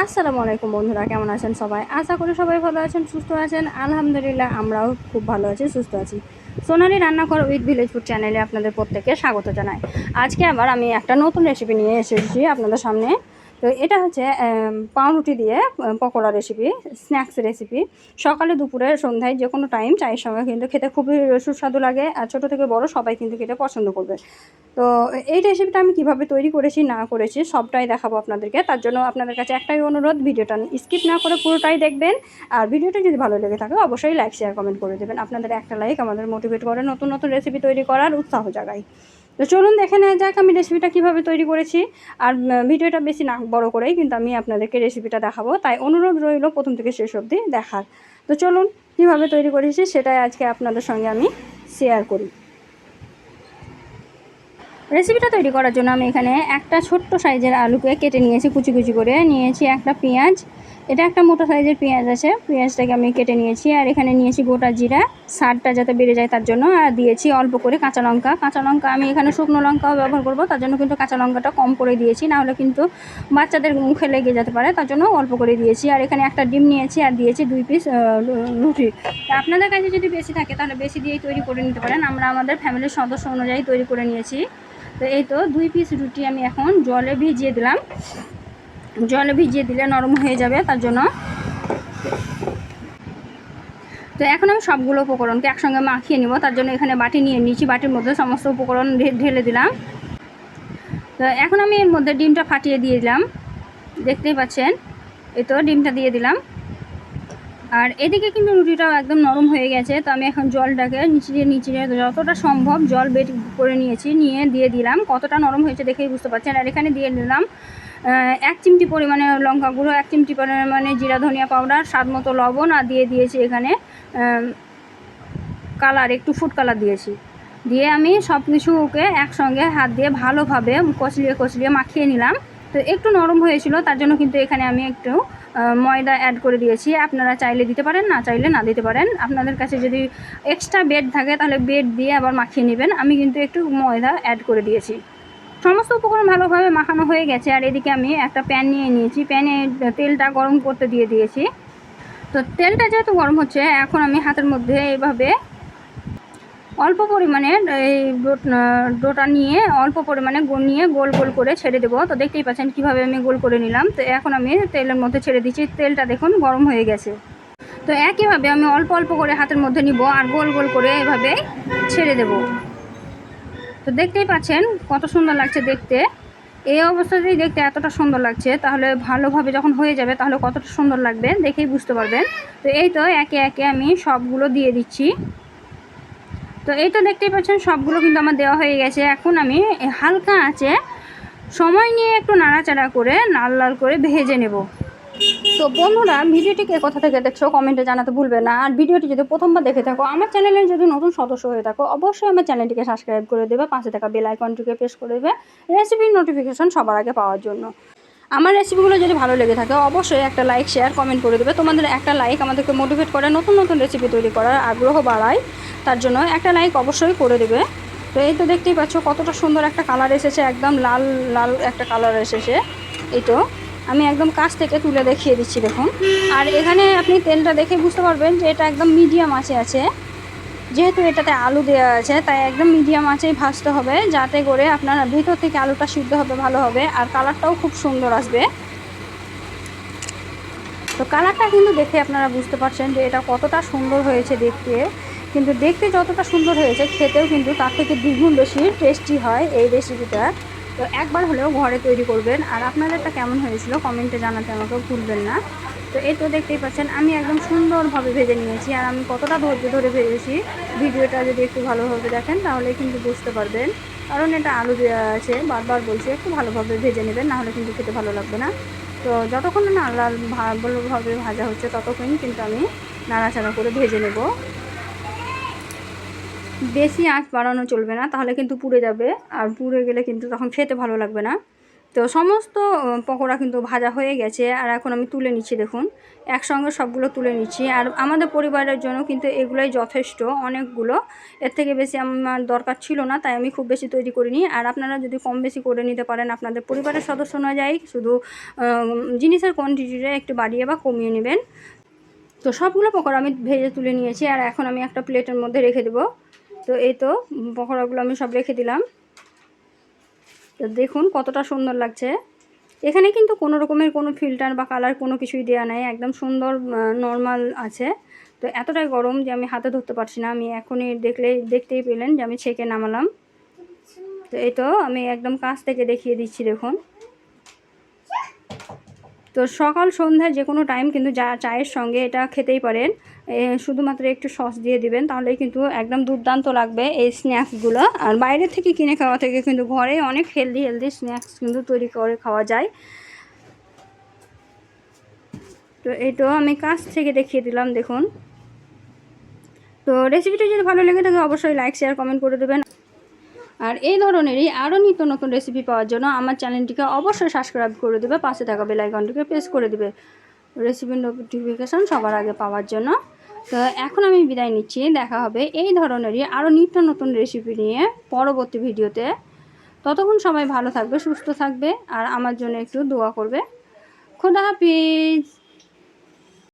আসসালামু আলাইকুম বন্ধুরা, কেমন আছেন সবাই? আশা করি সবাই ভালো আছেন, সুস্থ আছেন। আলহামদুলিল্লাহ আমরাও খুব ভালো আছি, সুস্থ আছি। সোনালি রান্নাঘর উইথ ভিলেজ ফুড চ্যানেলে আপনাদের প্রত্যেককে স্বাগত জানাই। আজকে আবার আমি একটা নতুন রেসিপি নিয়ে এসেছি আপনাদের সামনে। তো এটা হচ্ছে পাউরুটি দিয়ে পকোড়া রেসিপি, স্ন্যাক্স রেসিপি। সকালে, দুপুরে, সন্ধ্যায় যে কোনো টাইম চায়ের সঙ্গে কিন্তু খেতে খুবই সুস্বাদু লাগে, আর ছোটো থেকে বড় সবাই কিন্তু খেতে পছন্দ করবে। তো এই রেসিপিটা আমি কিভাবে তৈরি করেছি না করেছি সবটাই দেখাবো আপনাদেরকে। তার জন্য আপনাদের কাছে একটাই অনুরোধ, ভিডিওটা স্কিপ না করে পুরোটাই দেখবেন। আর ভিডিওটা যদি ভালো লেগে থাকে অবশ্যই লাইক শেয়ার কমেন্ট করে দেবেন। আপনাদের একটা লাইক আমাদের মোটিভেট করে নতুন নতুন রেসিপি তৈরি করার উৎসাহ জাগায়। তো চলুন দেখে নেওয়া যাক আমি রেসিপিটা কীভাবে তৈরি করেছি। আর ভিডিওটা বেশি না বড় করেই কিন্তু আমি আপনাদেরকে রেসিপিটা দেখাবো, তাই অনুরোধ রইল প্রথম থেকে শেষ অবধি দেখার। তো চলুন কীভাবে তৈরি করেছি সেটাই আজকে আপনাদের সঙ্গে আমি শেয়ার করি। রেসিপিটা তৈরি করার জন্য আমি এখানে একটা ছোট্ট সাইজের আলুকে কেটে নিয়েছি, কুচি কুচি করে নিয়েছি। একটা পেঁয়াজ, এটা একটা মোটা সাইজের পেঁয়াজ আছে, পেঁয়াজটাকে আমি কেটে নিয়েছি। আর এখানে নিয়েছি গোটা জিরা, স্বাদটা যাতে বেড়ে যায় তার জন্য। আর দিয়েছি অল্প করে কাঁচা লঙ্কা। কাঁচা লঙ্কা আমি এখানে শুকনো লঙ্কাও ব্যবহার করব, তার জন্য কিন্তু কাঁচা লঙ্কাটা কম করে দিয়েছি, নাহলে কিন্তু বাচ্চাদের মুখে লেগে যেতে পারে, তার জন্য অল্প করে দিয়েছি। আর এখানে একটা ডিম নিয়েছি আর দিয়েছি 2 পিস রুটি। আপনাদের কাছে যদি বেশি থাকে তাহলে বেশি দিয়েই তৈরি করে নিতে পারেন, আমরা আমাদের ফ্যামিলির সদস্য অনুযায়ী তৈরি করে নিয়েছি। তো এই তো 2 পিস রুটি আমি এখন জলে ভিজিয়ে দিলাম। জলে ভিজিয়ে দিলে নরম হয়ে যাবে, তার জন্য। তো এখন আমি সবগুলো উপকরণকে একসঙ্গে মাখিয়ে নিব, তার জন্য এখানে বাটি নিয়ে নিয়েছি, বাটির মধ্যে সমস্ত উপকরণ ঢেলে দিলাম। তো এখন আমি এর মধ্যে ডিমটা ফাটিয়ে দিয়ে দিলাম, দেখতেই পাচ্ছেন। এই তো ডিমটা দিয়ে দিলাম। আর এদিকে কিন্তু রুটিটাও একদম নরম হয়ে গেছে। তো আমি এখন জলটাকে নিচে যতটা সম্ভব জল বের করে নিয়েছি, নিয়ে দিয়ে দিলাম। কতটা নরম হয়েছে দেখেই বুঝতে পারছেন। আর এখানে দিয়ে দিলাম 1 চিমটি পরিমাণে লঙ্কা গুঁড়ো, 1 চিমটি পরিমাণে জিরা ধনিয়া পাউডার, স্বাদ মতো লবণ, আর দিয়ে দিয়েছি এখানে কালার, একটু ফুড কালার দিয়েছি। দিয়ে আমি সব কিছুকে একসঙ্গে হাত দিয়ে ভালোভাবে কচলিয়ে মাখিয়ে নিলাম। তো একটু নরম হয়েছিল, তার জন্য কিন্তু এখানে আমি একটু ময়দা অ্যাড করে দিয়েছি। আপনারা চাইলে দিতে পারেন, না চাইলে না দিতে পারেন। আপনাদের কাছে যদি এক্সট্রা বেড থাকে তাহলে বেড দিয়ে আবার মাখিয়ে নেবেন। আমি কিন্তু একটু ময়দা অ্যাড করে দিয়েছি। সমস্ত উপকরণ ভালোভাবে মাখানো হয়ে গেছে। আর এদিকে আমি একটা প্যান নিয়ে নিয়েছি, প্যানে তেলটা গরম করতে দিয়ে দিয়েছি। তো তেলটা যেহেতু গরম হচ্ছে, এখন আমি হাতের মধ্যে এইভাবে অল্প পরিমাণে এই ডোটা নিয়ে অল্প পরিমাণে নিয়ে গোল গোল করে ছেড়ে দেবো। তো দেখতেই পাচ্ছেন কীভাবে আমি গোল করে নিলাম। তো এখন আমি তেলের মধ্যে ছেড়ে দিচ্ছি, তেলটা দেখুন গরম হয়ে গেছে। তো একইভাবে আমি অল্প অল্প করে হাতের মধ্যে নিব আর গোল গোল করে এভাবে ছেড়ে দেব। তো দেখতেই পাচ্ছেন কত সুন্দর লাগছে দেখতে। এই অবস্থাতেই দেখতে এতটা সুন্দর লাগছে, তাহলে ভালোভাবে যখন হয়ে যাবে তাহলে কতটা সুন্দর লাগবে দেখেই বুঝতে পারবেন। তো এই তো একে একে আমি সবগুলো দিয়ে দিচ্ছি। তো এই তো দেখতেই পাচ্ছেন সবগুলো কিন্তু আমার দেওয়া হয়ে গেছে। এখন আমি হালকা আঁচে সময় নিয়ে একটু নাড়াচাড়া করে লাল লাল করে ভেজে নেব। তো বন্ধুরা, ভিডিওটিকে কোথা থেকে দেখছো কমেন্টে জানাতে ভুলবে না। আর ভিডিওটি যদি প্রথমবার দেখে থাকো, আমার চ্যানেলে যদি নতুন সদস্য হয়ে থাকো, অবশ্যই আমার চ্যানেলটিকে সাবস্ক্রাইব করে দেবে, পাশে থাকা বেল আইকনটিকে প্রেস করে দেবে রেসিপির নোটিফিকেশন সবার আগে পাওয়ার জন্য। আমার রেসিপিগুলো যদি ভালো লেগে থাকে অবশ্যই একটা লাইক শেয়ার কমেন্ট করে দেবে। তোমাদের একটা লাইক আমাদেরকে মোটিভেট করে নতুন নতুন রেসিপি তৈরি করার আগ্রহ বাড়ায়, তার জন্য একটা লাইক অবশ্যই করে দেবে। তো এই তো দেখতেই পাচ্ছ কতটা সুন্দর একটা কালার এসেছে, একদম লাল লাল একটা কালার এসেছে। এই তো আমি একদম কাছ থেকে তুলে দেখিয়ে দিচ্ছি, দেখুন। আর এখানে আপনি তেলটা দেখে বুঝতে পারবেন যে এটা একদম মিডিয়াম আঁচে আছে, যেহেতু এটাতে আলু দেওয়া আছে তাই একদম মিডিয়াম আঁচেই ভাজতে হবে, যাতে করে আপনার ভিতর থেকে আলুটা সিদ্ধ হবে ভালো হবে, আর কালারটাও খুব সুন্দর আসবে। তো কালারটা কিন্তু দেখে আপনারা বুঝতে পারছেন যে এটা কতটা সুন্দর হয়েছে দেখতে। কিন্তু দেখতে যতটা সুন্দর হয়েছে খেতেও কিন্তু তার থেকে দ্বিগুণ বেশি টেস্টি হয় এই রেসিপিটা। তো একবার হলেও ঘরে তৈরি করবেন। আর আপনাদেরটা কেমন হয়েছিল কমেন্টে জানাতে আমাকে ভুলবেন না। তো এই তো দেখতেই পাচ্ছেন আমি একদম সুন্দরভাবে ভেজে নিয়েছি। আর আমি কতটা ধৈর্য ধরে ভেজেছি ভিডিওটা যদি একটু ভালোভাবে দেখেন তাহলে কিন্তু বুঝতে পারবেন, কারণ এটা আলু দেওয়া আছে। বারবার বলছি একটু ভালোভাবে ভেজে নেবেন, নাহলে কিন্তু খেতে ভালো লাগবে না। তো যতক্ষণ না লাল ভালোভাবে ভাজা হচ্ছে ততক্ষণ কিন্তু আমি নাড়াচাড়া করে ভেজে নেব। বেশি আঁচ বাড়ানো চলবে না, তাহলে কিন্তু পুড়ে যাবে, আর পুড়ে গেলে কিন্তু তখন খেতে ভালো লাগবে না। তো সমস্ত পকোড়া কিন্তু ভাজা হয়ে গেছে, আর এখন আমি তুলে নিচ্ছি। দেখুন একসঙ্গে সবগুলো তুলে নিচ্ছি। আর আমাদের পরিবারের জন্য কিন্তু এগুলোই যথেষ্ট, অনেকগুলো, এর থেকে বেশি আমার দরকার ছিল না, তাই আমি খুব বেশি তৈরি করিনি। আর আপনারা যদি কম বেশি করে নিতে পারেন আপনাদের পরিবারের সদস্য অনুযায়ী, শুধু জিনিসের কোয়ান্টিটিটা একটু বাড়িয়ে বা কমিয়ে নেবেন। তো সবগুলো পকোড়া আমি ভেজে তুলে নিয়েছি, আর এখন আমি একটা প্লেটের মধ্যে রেখে দেবো। তো এই তো পকোড়াগুলো আমি সব রেখে দিলাম। তো দেখুন কতটা সুন্দর লাগছে। এখানে কিন্তু কোনো রকমের কোনো ফিল্টার বা কালার কোনো কিছুই দেওয়া নাই, একদম সুন্দর নর্মাল আছে। তো এতটাই গরম যে আমি হাতে ধরতে পারছি না। আমি এখনই দেখতেই পেলেন যে আমি ছেঁকে নামালাম। তো এই তো আমি একদম কাছ থেকে দেখিয়ে দিচ্ছি। দেখুন, তো সকাল সন্ধ্যা যে কোনো টাইম কিন্তু চায়ের সঙ্গে এটা খেতেই পারেন। শুধুমাত্র একটু সস দিয়ে দিবেন, তাহলেই কিন্তু একদম দুর্দান্ত লাগবে এই স্ন্যাক্সগুলো। আর বাইরে থেকে কিনে খাওয়া থেকে কিন্তু ঘরে অনেক হেলদি স্ন্যাক্স কিন্তু তৈরি করে খাওয়া যায়। তো এই তো আমি কাছ থেকে দেখিয়ে দিলাম। দেখুন, তো রেসিপিটা যদি ভালো লেগে থাকে অবশ্যই লাইক শেয়ার কমেন্ট করে দেবেন। আর এই ধরনেরই আরও নিত্য নতুন রেসিপি পাওয়ার জন্য আমার চ্যানেলটিকে অবশ্যই সাবস্ক্রাইব করে দেবে, পাশে থাকা বেল আইকনটিকে প্রেস করে দেবে রেসিপির নোটিফিকেশান সবার আগে পাওয়ার জন্য। তো এখন আমি বিদায় নিচ্ছি, দেখা হবে এই ধরনেরই আরও নিত্য নতুন রেসিপি নিয়ে পরবর্তী ভিডিওতে। ততক্ষণ সবাই ভালো থাকবে, সুস্থ থাকবে, আর আমার জন্য একটু দোয়া করবে। খোদা হাফিজ।